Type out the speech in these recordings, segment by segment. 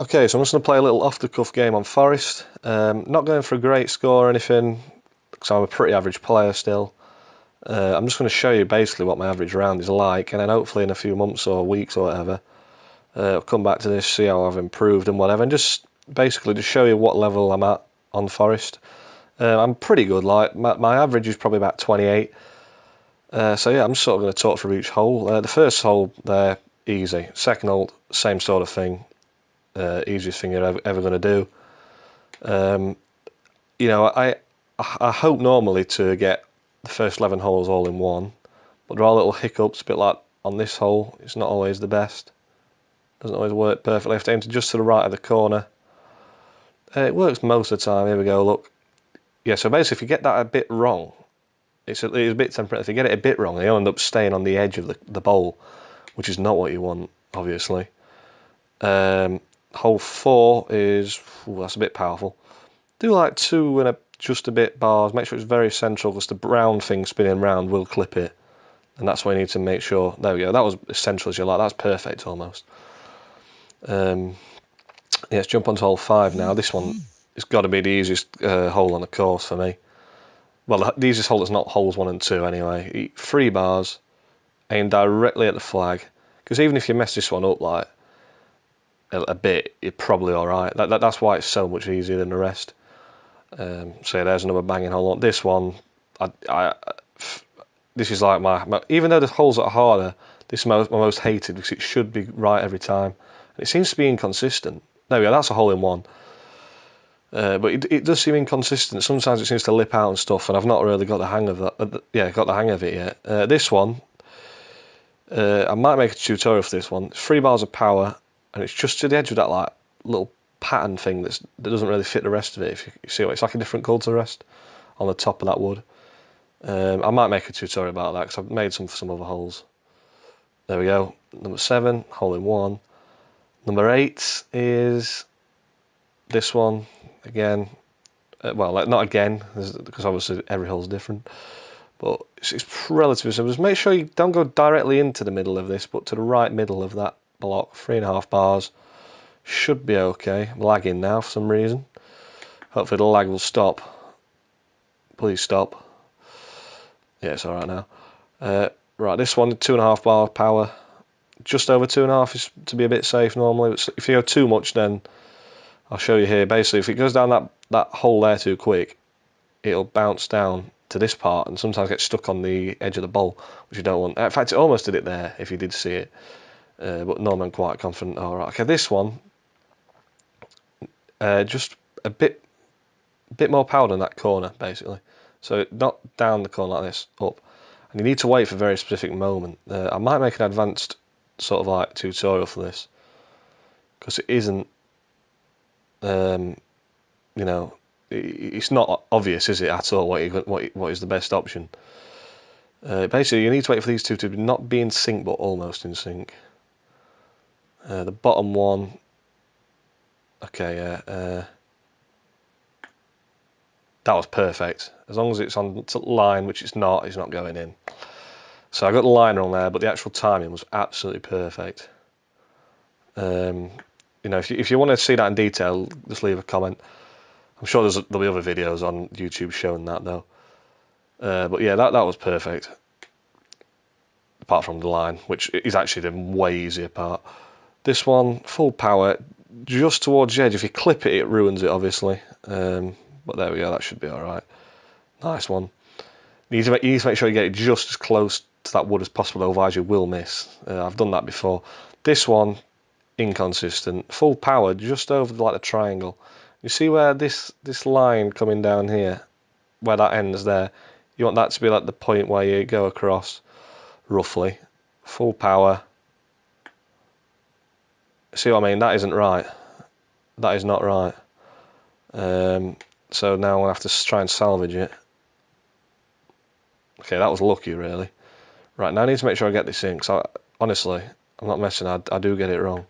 Okay, so I'm just going to play a little off-the-cuff game on Forest. Not going for a great score or anything, because I'm a pretty average player still. I'm just going to show you basically what my average round is like, and then hopefully in a few months or weeks or whatever, I'll come back to this, see how I've improved and whatever, and just basically just show you what level I'm at on Forest. I'm pretty good, like, my average is probably about 28. So yeah, I'm just sort of going to talk through each hole. The first hole there, easy. Second hole, same sort of thing. Easiest thing you're ever going to do. Um, you know, I hope normally to get the first 11 holes all in one, but there are little hiccups, a bit like on this hole. It's not always the best. Doesn't always work perfectly. I have to aim to just to the right of the corner. It works most of the time. Here we go. Look, yeah. So basically, if you get that a bit wrong, it's a bit temperate. If you get it a bit wrong, you'll end up staying on the edge of the bowl, which is not what you want, obviously. Hole 4 is that's a bit powerful. Do like 2 and just a bit bars. Make sure it's very central because the brown thing spinning round will clip it, and that's why you need to make sure. There we go. That was as central as you like. That's perfect almost. Yeah, let's jump onto hole 5 now. This one has got to be the easiest hole on the course for me. Well, the easiest hole is not holes 1 and 2 anyway. 3 bars, aim directly at the flag. Because even if you mess this one up like a bit, you're probably all right. That's why it's so much easier than the rest. So yeah, there's another banging hole. This one, this is like my even though the holes are harder, this is my most hated because it should be right every time. And it seems to be inconsistent. There we go, that's a hole in one. But it does seem inconsistent. Sometimes it seems to lip out and stuff, and I've not really got the hang of that. Yeah, got the hang of it yet. This one, I might make a tutorial for this one. It's 3 bars of power, and it's just to the edge of that like little pattern thing that doesn't really fit the rest of it. If you see what it's like, a different colour to the rest on the top of that wood. I might make a tutorial about that because I've made some for some other holes. There we go. Number 7, hole in one. Number 8 is this one again. Well, like, not again because obviously every hole's different. But it's relatively simple. Just make sure you don't go directly into the middle of this, but to the right middle of that block. 3.5 bars. Should be okay. I'm lagging now for some reason. Hopefully the lag will stop. Please stop. Yeah, it's alright now. Right, this one, 2.5 bar power. Just over 2.5 is to be a bit safe normally. But if you go too much, then I'll show you here. Basically, if it goes down that hole there too quick, it'll bounce down to this part and sometimes get stuck on the edge of the bowl, which you don't want. In fact, it almost did it there if you did see it. But normally I'm quite confident. Alright, okay, this one, just a bit more power than that corner, basically. So not down the corner like this, up. And you need to wait for a very specific moment. I might make an advanced sort of like tutorial for this, because it isn't, you know, it's not obvious, is it, at all, what is the best option. Basically, you need to wait for these two to not be in sync, but almost in sync. The bottom one, okay, yeah, that was perfect. As long as it's on the line, which it's not going in. So I got the line wrong there, but the actual timing was absolutely perfect. You know, if you want to see that in detail, just leave a comment. I'm sure there'll be other videos on YouTube showing that though. But yeah, that was perfect. Apart from the line, which is actually the way easier part. This one, full power, just towards the edge. If you clip it, it ruins it, obviously. But there we go, that should be alright. Nice one. You need to make sure you get it just as close to that wood as possible, otherwise you will miss. I've done that before. This one, inconsistent. Full power, just over like the triangle. You see where this line coming down here, where that ends there, you want that to be like the point where you go across, roughly. Full power. See what I mean? That isn't right. That is not right. So now I'll have to try and salvage it. Okay, that was lucky, really. Right, now I need to make sure I get this in, because honestly, I'm not messing, I do get it wrong.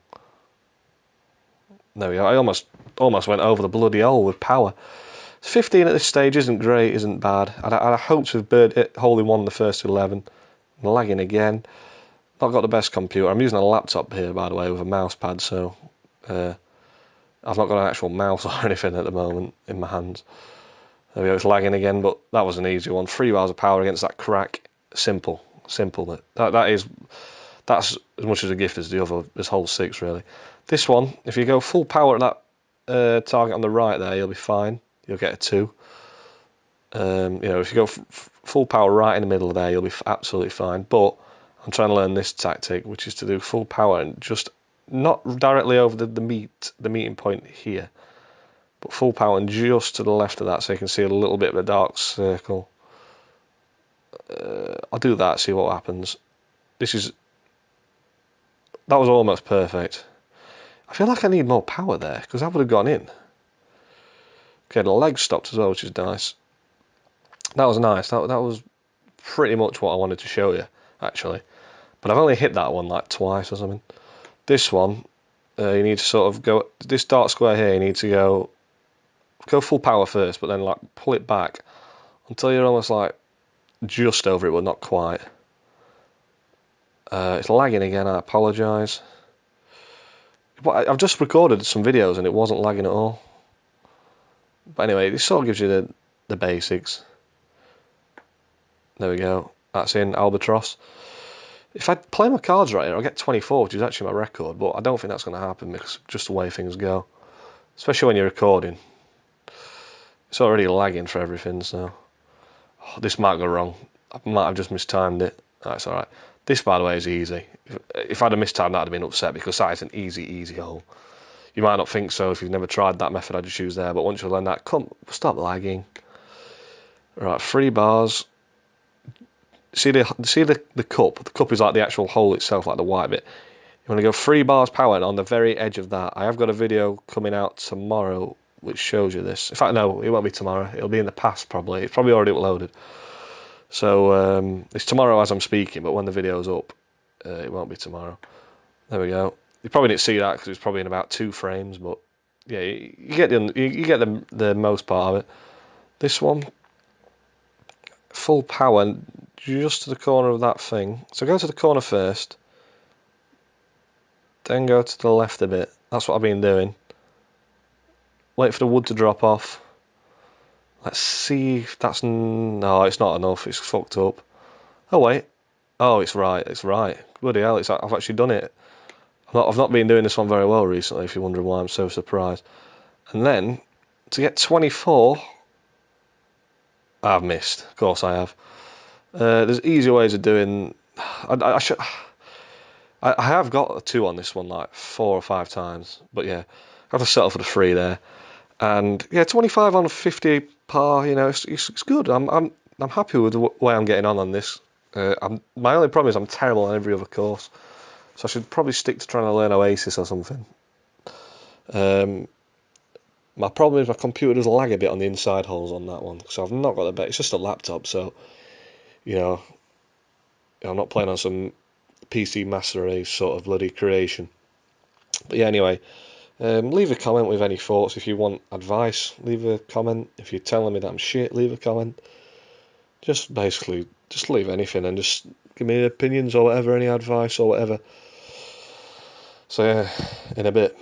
There we go. I almost went over the bloody hole with power. 15 at this stage isn't great, isn't bad. I hope to have bird it hole in one the first 11. I'm lagging again. Not got the best computer. I'm using a laptop here, by the way, with a mouse pad, so I've not got an actual mouse or anything at the moment in my hands. There we go, it's lagging again, but that was an easy one. 3 bars of power against that crack. Simple. That's as much as a gift as the other. This whole 6 really. This one, if you go full power at that target on the right there, you'll be fine. You'll get a 2. If you go full power right in the middle of there, you'll be absolutely fine. But I'm trying to learn this tactic, which is to do full power and just not directly over the meeting point here, but full power and just to the left of that, so you can see a little bit of a dark circle. I'll do that, see what happens. That was almost perfect. I feel like I need more power there, because that would have gone in. Okay, the leg stopped as well, which is nice. That was nice. That was pretty much what I wanted to show you, actually. But I've only hit that one like twice or something. This one, you need to sort of go, this dark square here, you need to go full power first, but then like pull it back until you're almost like just over it, but not quite. It's lagging again, I apologise. But I've just recorded some videos and it wasn't lagging at all. But anyway, this sort of gives you the basics. There we go. That's in Albatross. If I play my cards right here, I'll get 24, which is actually my record, but I don't think that's going to happen because just the way things go. Especially when you're recording. It's already lagging for everything, so... this might go wrong. I might have just mistimed it. That's alright. This, by the way, is easy. If I'd have mistimed that, I'd have been upset because that is an easy hole. You might not think so if you've never tried that method I just used there, but once you learn that, stop lagging. Right, 3 bars. See the cup? The cup is like the actual hole itself, like the white bit. You want to go 3 bars power, and on the very edge of that, I have got a video coming out tomorrow which shows you this. In fact, no, it won't be tomorrow. It'll be in the past probably. It's probably already uploaded. So it's tomorrow as I'm speaking, but when the video's up, it won't be tomorrow. There we go. You probably didn't see that because it's probably in about 2 frames, but yeah, you get the most part of it. This one, full power, just to the corner of that thing. So go to the corner first, then go to the left a bit. That's what I've been doing. Wait for the wood to drop off. Let's see if that's... no, it's not enough. It's fucked up. Oh, wait. Oh, it's right. It's right. Bloody hell, I've actually done it. I've not been doing this one very well recently, if you're wondering why I'm so surprised. And then, to get 24... I've missed. Of course I have. There's easier ways of doing... I have got a 2 on this one, like 4 or 5 times. But yeah, I have to settle for the 3 there. And yeah, 25 on 50 par, it's good. I'm happy with the way I'm getting on this. My only problem is I'm terrible on every other course, so I should probably stick to trying to learn Oasis or something. My problem is my computer does lag a bit on the inside holes on that one, so I've not got the best. It's just a laptop, so I'm not playing on some PC Master Race sort of bloody creation. But yeah, anyway. Leave a comment with any thoughts. If you want advice, leave a comment. If you're telling me that I'm shit, leave a comment. Just basically, just leave anything and just give me opinions or whatever, any advice or whatever. So yeah, in a bit.